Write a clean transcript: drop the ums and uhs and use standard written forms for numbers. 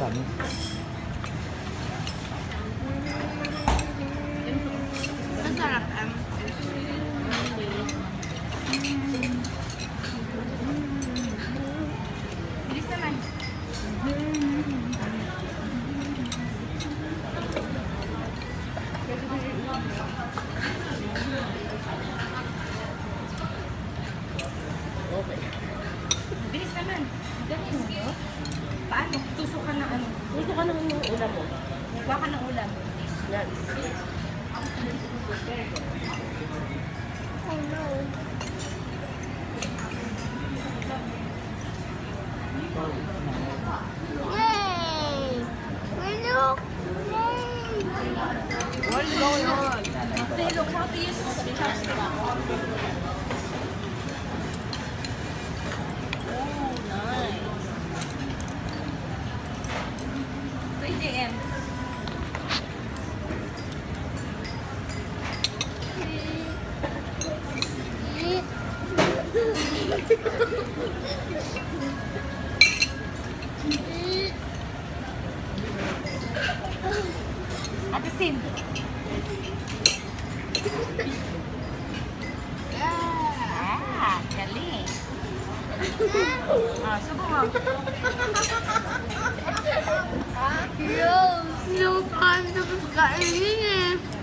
dami. Masarap. Bilis naman. Okay. Bilis naman. Ganyan mo. Paano? Tusok ka ng ano? Tusok ka ng ulam mo. Kuha ka ng ulam. Yan. Oh no. Yay! Look! Yay! What's going on? They look how to use chopstick. Oh, nice. 3 a.m. Ate Sim. Galing. Subo mo. Yo, no time to kainin eh.